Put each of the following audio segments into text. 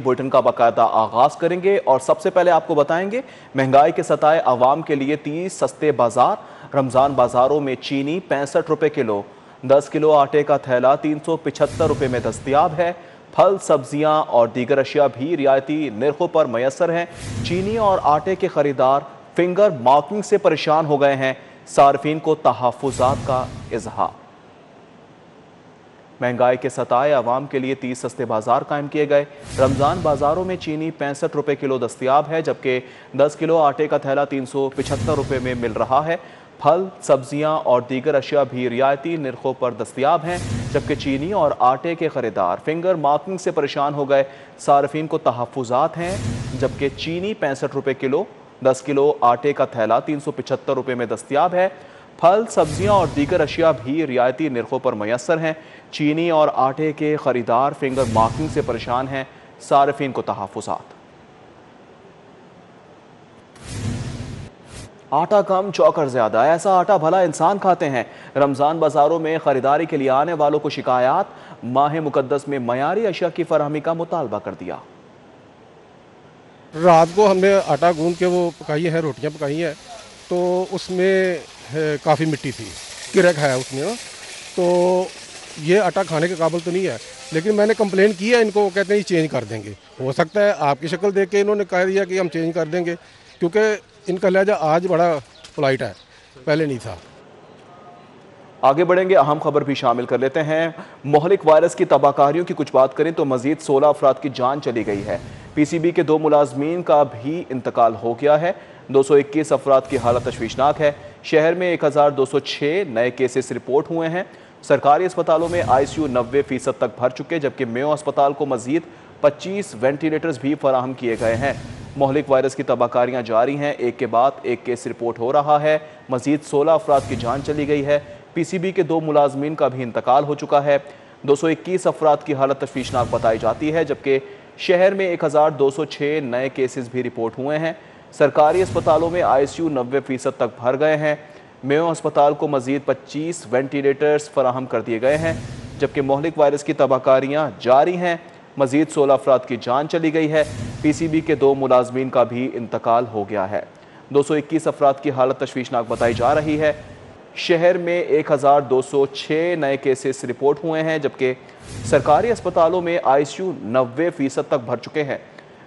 Bulletin का बाकायदा आगाज करेंगे और सबसे पहले आपको बताएंगे महंगाई के सताए आवाम के लिए 30 सस्ते बाजार। रमजान बाजारों में चीनी 65 रुपए किलो, 10 किलो आटे का थैला 375 रुपए में दस्तयाब है। फल, सब्जियां और दीगर अशिया भी रियायती निर्खों पर मैसर हैं। चीनी और आटे के खरीदार फिंगर मार्किंग से परेशान हो गए हैं। सार्फिन को तहफ़्फ़ुज़ात का इजहार। महंगाई के सताए आवाम के लिए 30 सस्ते बाजार कायम किए गए। रमजान बाजारों में चीनी 65 रुपए किलो दस्तयाब है, जबकि 10 किलो आटे का थैला 375 रुपए में मिल रहा है। फल, सब्जियां और दीगर अशिया भी रियायती निर्खों पर दस्तयाब हैं, जबकि चीनी और आटे के खरीदार फिंगर मार्किंग से परेशान हो गए। सार्फिन को तहफ़्फ़ुज़ात हैं, जबकि चीनी 65 रुपए किलो, 10 किलो आटे का थैला 375 रुपए में दस्तयाब है। फल, सब्जियां और दीगर अशिया भी रियायती निर्खों पर मैसर हैं। चीनी और आटे के खरीदार फिंगर मार्किंग से परेशान हैं। सार्फिन को तहफ़्फ़ुज़ात। आटा कम चौकर ज्यादा, ऐसा आटा भला इंसान खाते हैं। रमजान बाजारों में खरीदारी के लिए आने वालों को शिकायत। माह मुकद्दस में मयारी अशिया की फराहमी का मुतालबा कर दिया। रात को हमने आटा गूंद के वो पकाई है, रोटियां पकाई हैं, तो उसमें काफ़ी मिट्टी थी, किरक है उसमें ना, तो ये आटा खाने के काबिल तो नहीं है। लेकिन मैंने कंप्लेन की है इनको, वो कहते हैं ये चेंज कर देंगे। हो सकता है आपकी शक्ल देख के इन्होंने कह दिया कि हम चेंज कर देंगे, क्योंकि इनका लहजा आज बड़ा पोलाइट है, पहले नहीं था। आगे बढ़ेंगे, अहम खबर भी शामिल कर लेते हैं। मोहलिक वायरस की तबाहकारियों की कुछ बात करें तो मजीद 16 अफराद की जान चली गई है। पीसीबी के 2 मुलाजमीन का भी इंतकाल हो गया है। 221 अफराद की हालत तशवीशनाक है। शहर में 1206 नए केसेस रिपोर्ट हुए हैं। सरकारी अस्पतालों में ICU 90% तक भर चुके, जबकि मेयो अस्पताल को मजीद 25 वेंटिलेटर्स भी फराहम किए गए हैं। मोहलिक वायरस की तबाहकारियां जारी हैं, एक के बाद एक केस रिपोर्ट हो रहा है। मजीद 16 अफराद की जान चली गई है। पीसीबी के 2 मुलाजमीन का भी इंतकाल हो चुका है। 221 अफराद की हालत तशवीशनाक बताई जाती है, जबकि शहर में 1206 नए केसेस भी रिपोर्ट हुए हैं। सरकारी अस्पतालों में ICU 90% तक भर गए हैं। मेयो अस्पताल को मजीद 25 वेंटिलेटर्स फराहम कर दिए गए हैं, जबकि मोहलिक वायरस की तबाहकारियां जारी हैं। मजीद 16 अफराद की जान चली गई है। पीसीबी के 2 मुलाजमीन का भी इंतकाल हो गया है। 221 अफराद की हालत तशवीशनाक बताई जा रही है। शहर में 1206 नए केसेस रिपोर्ट हुए हैं, जबकि सरकारी अस्पतालों में ICU 90% तक भर चुके हैं।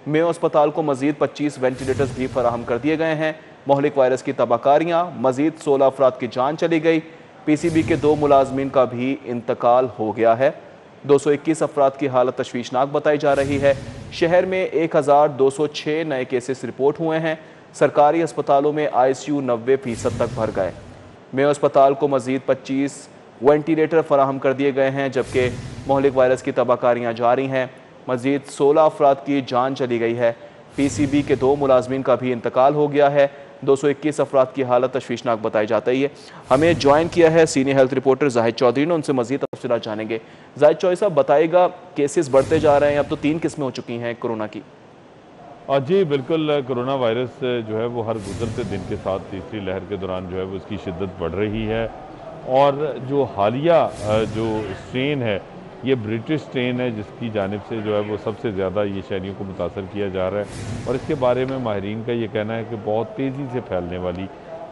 मेयो अस्पताल को मजीद 25 वेंटिलेटर्स भी फराहम कर दिए गए हैं। मोहलिक वायरस की तबाहकारियां, मजीद 16 अफराद की जान चली गई। पीसीबी के 2 मुलाजमीन का भी इंतकाल हो गया है। 221 अफराद की हालत तशवीशनाक बताई जा रही है। शहर में 1206 नए केसेस रिपोर्ट हुए हैं। सरकारी अस्पतालों में ICU 90% तक भर गए। मेयो अस्पताल को मजीद 25 वेंटिलेटर फराहम कर दिए गए हैं, जबकि मोहलिक वायरस की तबाहकारियां जारी हैं। मजीद 16 अफराद की जान चली गई है। पीसीबी के 2 मुलाजमीन का भी इंतकाल हो गया है। 221 अफराद की हालत तशवीशनाक बताई जाती है। हमें ज्वाइन किया है senior health reporter Zahid Chaudhary ने, उनसे मजीद तफसीलात जानेंगे। जाहिद चौधरी साहब, बताइएगा, केसेस बढ़ते जा रहे हैं, अब तो 3 किस्में हो चुकी हैं कोरोना की। जी बिल्कुल, कोरोना वायरस जो है वो हर गुजरते दिन के साथ तीसरी लहर के दौरान जो है वो इसकी शिद्दत बढ़ रही है। और जो हालिया जो स्ट्रेन है, ये ब्रिटिश स्ट्रेन है, जिसकी जानिब से जो है वो सबसे ज़्यादा ये शहरियों को मुतासर किया जा रहा है। और इसके बारे में माहिरीन का ये कहना है कि बहुत तेज़ी से फैलने वाली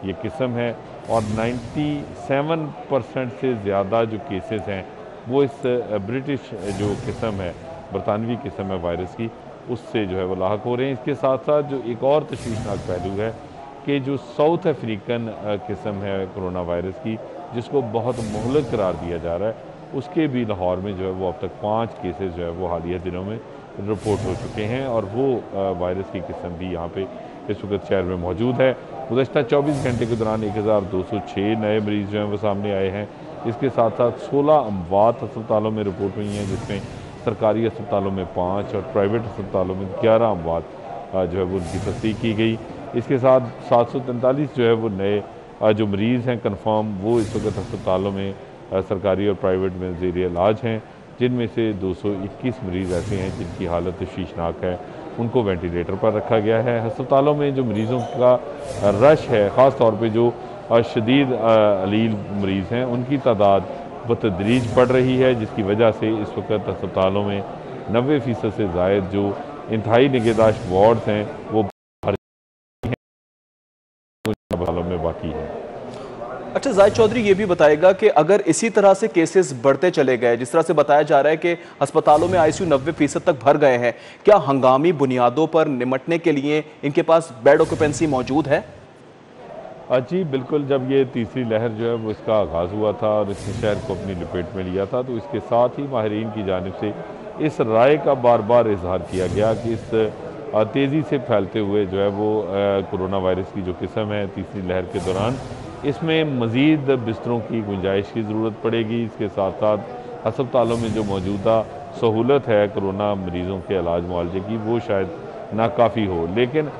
ये किस्म है, और 97% से ज़्यादा जो केसेस हैं वो इस ब्रिटिश जो किस्म है, बरतानवी किस्म है वायरस की, उससे जो है वो लाहक हो रहे हैं। इसके साथ साथ जो एक और तशवीशनाक पहलू है कि जो साउथ अफ्रीकन किस्म है कोरोना वायरस की, जिसको बहुत मुहलक करार दिया जा रहा है, उसके भी लाहौर में जो है वो अब तक 5 केसेस जो है वो हालिया दिनों में रिपोर्ट हो चुके हैं। और वो वायरस की किस्म भी यहाँ पे इस वक्त शहर में मौजूद है। गुज़श्ता 24 घंटे के दौरान 1206 नए मरीज़ जो हैं वो सामने आए हैं। इसके साथ साथ 16 अमवात अस्पतालों में रिपोर्ट हुई हैं, जिसमें सरकारी अस्पतालों में 5 और प्राइवेट अस्पतालों में 11 अमवात जो है वो उनकी तस्दीक की गई। इसके साथ 743 जो है वो नए जो मरीज़ हैं कन्फर्म, वो इस वक्त अस्पतालों में सरकारी और प्राइवेट में ज़ेर इलाज हैं, जिनमें से 221 मरीज़ ऐसे हैं जिनकी हालत तशवीशनाक है, उनको वेंटिलेटर पर रखा गया है। अस्पतालों में जो मरीज़ों का रश है, ख़ास तौर पे जो शदीद अलील मरीज़ हैं, उनकी तादाद बतदरीज बढ़ रही है, जिसकी वजह से इस वक्त अस्पतालों में 90% से ज़ायद जो इंतहाई निगहदाश्त वार्ड्स हैं वो भर अस्पतालों में बाकी है। अच्छा जाहिद चौधरी, ये भी बताएगा कि अगर इसी तरह से केसेस बढ़ते चले गए, जिस तरह से बताया जा रहा है कि अस्पतालों में आईसीयू 90% तक भर गए हैं, क्या हंगामी बुनियादों पर निपटने के लिए इनके पास बेड ऑक्यूपेंसी मौजूद है? जी बिल्कुल, जब ये तीसरी लहर जो है वो इसका आगाज़ हुआ था और इसने शहर को अपनी लपेट में लिया था, तो इसके साथ ही माहिरीन की जानिब से इस राय का बार बार इजहार किया गया कि इस तेज़ी से फैलते हुए जो है वो कोरोना वायरस की जो किस्म है तीसरी लहर के दौरान, इसमें मज़ीद बिस्तरों की गुंजाइश की ज़रूरत पड़ेगी। इसके साथ साथ अस्पतालों में जो मौजूदा सहूलत है कोरोना मरीज़ों के इलाज मुआवजे की, वो शायद नाकाफ़ी हो। लेकिन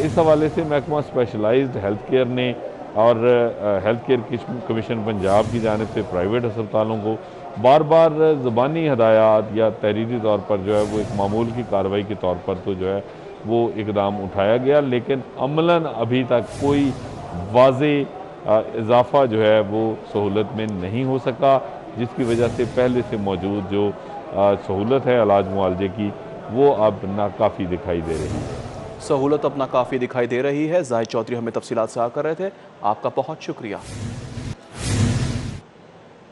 इस हवाले से महकमा स्पेशलाइज्ड हेल्थ केयर ने और हेल्थ केयर कमीशन पंजाब की जानिब से प्राइवेट अस्पतालों को बार बार ज़बानी हदायत या तहरीरी तौर पर जो है वो एक मामूल की कार्रवाई के तौर पर तो जो है वो इकदाम उठाया गया, लेकिन अमलन अभी तक कोई वाज़े इजाफ़ा जो है वो सहूलत में नहीं हो सका, जिसकी वजह से पहले से मौजूद जो सहूलत है इलाज मुआवजे की वो अब नाकाफ़ी दिखाई दे रही है। सहूलत अब नाकाफ़ी दिखाई दे रही है। जाहिद चौधरी हमें तफसीलात साझा कर रहे थे, आपका बहुत शुक्रिया।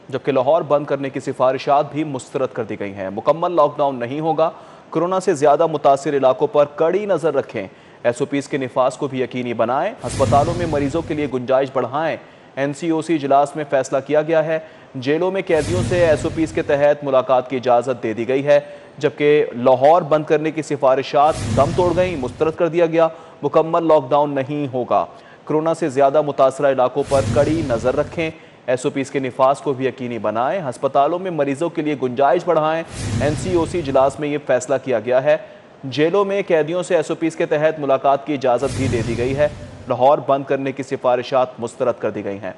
जबकि लाहौर बंद करने की सिफारिशात भी मुस्तरद कर दी गई हैं। मुकम्मल लॉकडाउन नहीं होगा, कोरोना से ज़्यादा मुतासिर इलाकों पर कड़ी नज़र रखें, SOPs के निफाज को भी यकीनी बनाएं, अस्पतालों में मरीजों के लिए गुंजाइश बढ़ाएं। NCOC इजलास में फैसला किया गया है। जेलों में कैदियों से SOPs के तहत मुलाकात की इजाज़त दे दी गई है। जबकि लाहौर बंद करने की सिफारिशात दम तोड़ गई, मुस्तरद कर दिया गया। मुकम्मल लॉकडाउन नहीं होगा, कोरोना से ज़्यादा मुतासरा इलाकों पर कड़ी नज़र रखें, SOPs के निफाज को भी यकीनी बनाएं, अस्पतालों में मरीजों के लिए गुंजाइश बढ़ाएं। NCOC इजलास में ये फैसला किया गया है। जेलों में कैदियों से SOPs के तहत मुलाकात की इजाज़त भी दे दी गई है। लाहौर बंद करने की सिफारिशात मुस्तरद कर दी गई हैं।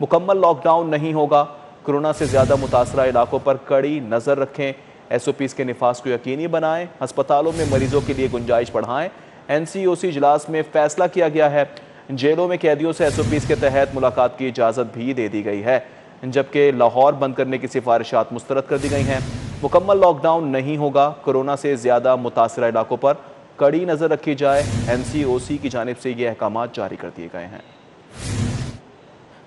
मुकम्मल लॉकडाउन नहीं होगा, कोरोना से ज़्यादा मुतासरा इलाकों पर कड़ी नज़र रखें, SOPs के निफाज को यकीनी बनाएं, अस्पतालों में मरीजों के लिए गुंजाइश बढ़ाएं। NCOC इजलास में फैसला किया गया है। जेलों में कैदियों से SOPs के तहत मुलाकात की इजाज़त भी दे दी गई है। जबकि लाहौर बंद करने की सिफारिशात मुस्तरद कर दी गई हैं। मुकम्मल लॉकडाउन नहीं होगा, कोरोना से ज़्यादा मुतासरा इलाकों पर कड़ी नज़र रखी जाए। NCOC की जानिब से ये अहकामात जारी कर दिए गए हैं।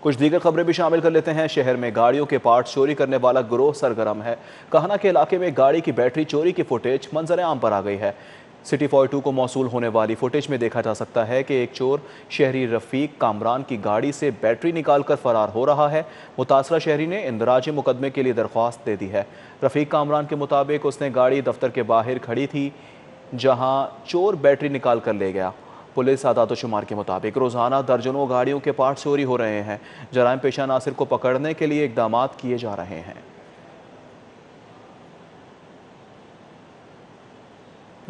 कुछ दीगर खबरें भी शामिल कर लेते हैं। शहर में गाड़ियों के पार्ट्स चोरी करने वाला गिरोह सरगर्म है। कहना के इलाके में गाड़ी की बैटरी चोरी की फुटेज मंजर आम पर आ गई है। सिटी 42 को मौसूल होने वाली फुटेज में देखा जा सकता है कि एक चोर शहरी रफ़ीक कामरान की गाड़ी से बैटरी निकालकर फरार हो रहा है। मुतासरा शहरी ने इंदराज मुकदमे के लिए दरख्वास्त दे दी है। रफ़ीक कामरान के मुताबिक उसने गाड़ी दफ्तर के बाहर खड़ी थी, जहां चोर बैटरी निकाल कर ले गया। पुलिस आदाद-ओ-शुमार के मुताबिक रोज़ाना दर्जनों गाड़ियों के पार्ट चोरी हो रहे हैं। जराइम पेशा नासिर को पकड़ने के लिए इकदाम किए जा रहे हैं।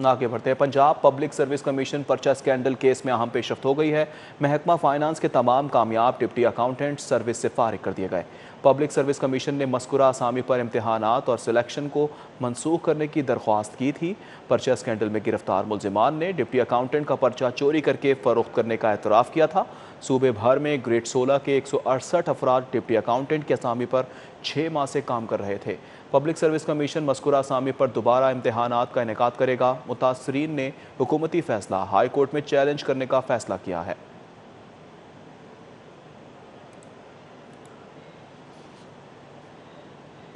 आगे बढ़ते हैं। पंजाब पब्लिक सर्विस कमीशन पर्चा स्कैंडल केस में अहम पेशरफ्त हो गई है। महकमा फाइनेंस के तमाम कामयाब डिप्टी अकाउंटेंट सर्विस से फारिग कर दिए गए। पब्लिक सर्विस कमीशन ने मस्कुरा असामी पर इम्तिहानात और सिलेक्शन को मनसूख करने की दरख्वास्त की थी। पर्चा स्कैंडल में गिरफ्तार मुलजिमान ने डिप्टी अकाउंटेंट का पर्चा चोरी करके फरोख्त करने का एतराफ़ किया था। सूबे भर में ग्रेड 16 के 168 अफराद डिप्टी अकाउंटेंट के असामी पर 6 माह से काम कर रहे थे। पब्लिक सर्विस कमीशन मस्कुरा असामी पर दोबारा इम्तिहानात का इनेकाद करेगा। मुतासरीन ने हुकूमती फैसला हाई कोर्ट में चैलेंज करने का फैसला किया है।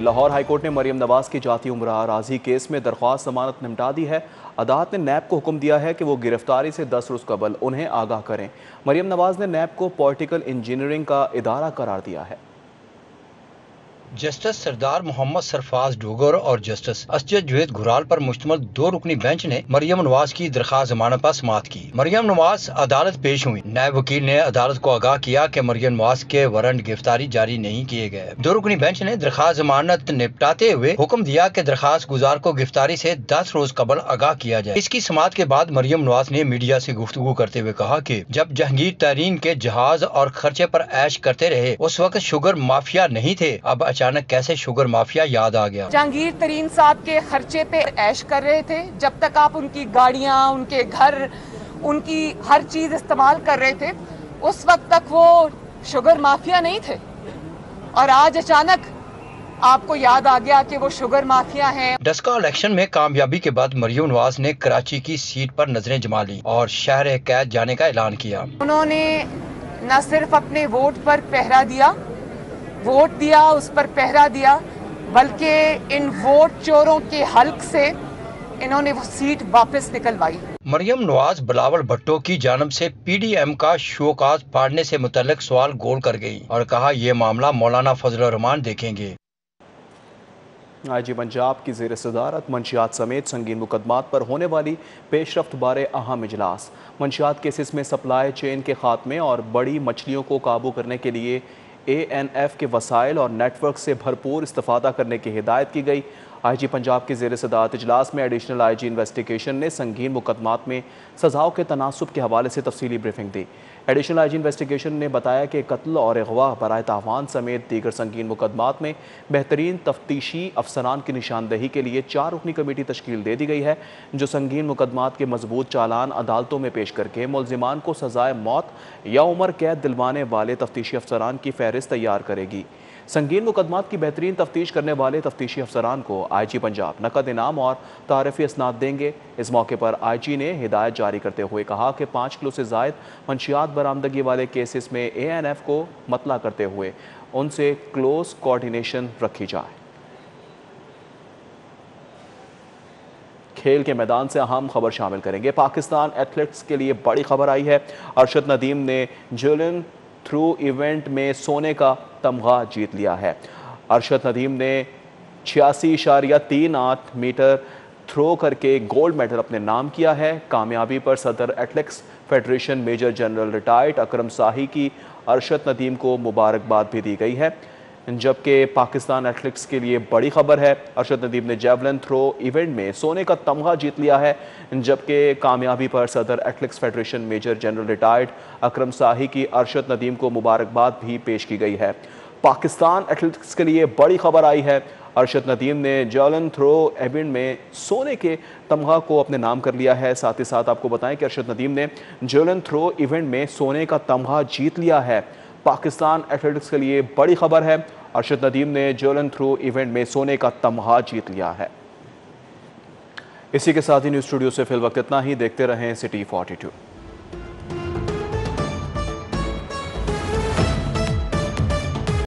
लाहौर हाईकोर्ट ने मरियम नवाज की जाती उम्रा राजी केस में दरख्वास्त जमानत निपटा दी है। अदालत ने नैब को हुक्म दिया है कि वो गिरफ्तारी से 10 रोज़ कबल उन्हें आगाह करें। मरियम नवाज ने नैब को पॉलिटिकल इंजीनियरिंग का इदारा करार दिया है। जस्टिस सरदार मोहम्मद सरफराज डोगर और जस्टिस असजद जुवैद घुराल पर मुश्तमिल 2 रुकनी बेंच ने मरियम नवाज की दरख्वास्त जमानत पर समाअत की। मरियम नवाज अदालत पेश हुई। नायब वकील ने अदालत को आगाह किया कि मरियम नवाज के वारंट गिरफ्तारी जारी नहीं किए गए। 2 रुकनी बेंच ने दरख्वास्त जमानत निपटाते हुए हुक्म दिया कि दरख्वास्त गुजार को गिरफ्तारी से 10 रोज कबल आगाह किया जाए। इसकी समाअत के बाद मरियम नवाज ने मीडिया से गुफ्तगू करते हुए कहा कि जब जहांगीर तरीन के जहाज और खर्चे पर ऐश करते रहे उस वक्त शुगर माफिया नहीं थे, अब अचानक कैसे शुगर माफिया याद आ गया। जहांगीर तरीन साहब के खर्चे पे ऐश कर रहे थे। जब तक आप उनकी गाड़ियां, उनके घर, उनकी हर चीज इस्तेमाल कर रहे थे, उस वक्त तक वो शुगर माफिया नहीं थे। और आज अचानक आपको याद आ गया कि वो शुगर माफिया हैं। डस्का इलेक्शन में कामयाबी के बाद मरियम नवाज ने कराची की सीट पर नजरें जमा ली और शहर कैद जाने का ऐलान किया। उन्होंने न सिर्फ अपने वोट पर पहरा दिया, वोट दिया, उस पर पहरा दिया, बल्कि इन वोट चोरों के हल्क से इन्होंने वो सीट वापस निकलवाई। मरियम नवाज बिलावल भुट्टो की जानब से पीडीएम का शोकाज फाड़ने से मुतल्लिक सवाल गोल कर गई और कहा यह मामला मौलाना फजल रहमान देखेंगे। आईजी पंजाब की ज़ेर सदारत मंशियात समेत संगीन मुकदमात पर होने वाली पेशरफ्त बारे अहम इजलास। मंशियात केसेस में सप्लाई चेन के खात्मे और बड़ी मछलियों को काबू करने के लिए ANF के वसाइल और नेटवर्क से भरपूर इस्तेफादा करने की हिदायत की गई। आईजी पंजाब की ज़ेर सदारत इजलास में एडिशनल आईजी इन्वेस्टिगेशन ने संगीन मुकदमात में सज़ाओं के तनासुब के हवाले से तफसीली ब्रीफिंग दी। एडिशनल आईजी इन्वेस्टिगेशन ने बताया कि कत्ल और अगवा बराए तावान समेत दीगर संगीन मुकदमात में बेहतरीन तफ्तीशी अफसरान की निशानदही के लिए 4 रुकनी कमेटी तश्कील दे दी गई है, जो संगीन मुकदमात के मजबूत चालान अदालतों में पेश करके मुल्जिमान को सजाए मौत या उम्र कैद दिलवाने वाले तफ्तीशी अफसरान की फहरिस्त तैयार करेगी। संगीन मुकदमात की बेहतरीन तफ्तीश करने वाले तफ्तीशी अफसरान को आईजी पंजाब नकद इनाम और तारीफ़ी असनाद देंगे। इस मौके पर आईजी ने हिदायत जारी करते हुए कहा कि 5 किलो से ज़ायद मंशियात बरामदगी वाले केसेस में ANF को मतला करते हुए उनसे क्लोज कोऑर्डिनेशन रखी जाए। खेल के मैदान से अहम खबर शामिल करेंगे। पाकिस्तान एथलेटिक्स के लिए बड़ी खबर आई है। अरशद नदीम ने जेवलिन थ्रो इवेंट में सोने का तमगा जीत लिया है। अरशद नदीम ने 86.38 मीटर थ्रो करके गोल्ड मेडल अपने नाम किया है। कामयाबी पर सदर athletics federation major general retired Akram Shahi की अरशद नदीम को मुबारकबाद भी दी गई है। जबकि पाकिस्तान एथलेटिक्स के लिए बड़ी खबर है। अरशद नदीम ने जेवलिन थ्रो इवेंट में सोने का तमगा जीत लिया है। जबकि कामयाबी पर सदर athletics federation major general retired Akram Shahi की अरशद नदीम को मुबारकबाद भी पेश की गई है। पाकिस्तान एथलेटिक्स के लिए बड़ी खबर आई है। अरशद नदीम ने जेवलिन थ्रो इवेंट में सोने के तमगा को अपने नाम कर लिया है। साथ ही साथ आपको बताएं कि अरशद नदीम ने जेवलिन थ्रो इवेंट में सोने का तमगा जीत लिया है। पाकिस्तान एथलेटिक्स के लिए बड़ी खबर है। अरशद नदीम ने जेवलिन थ्रो इवेंट में सोने का तमगा जीत लिया है। इसी के साथ ही न्यूज़ स्टूडियो से फिल वक्त इतना ही। देखते रहें सिटी 42।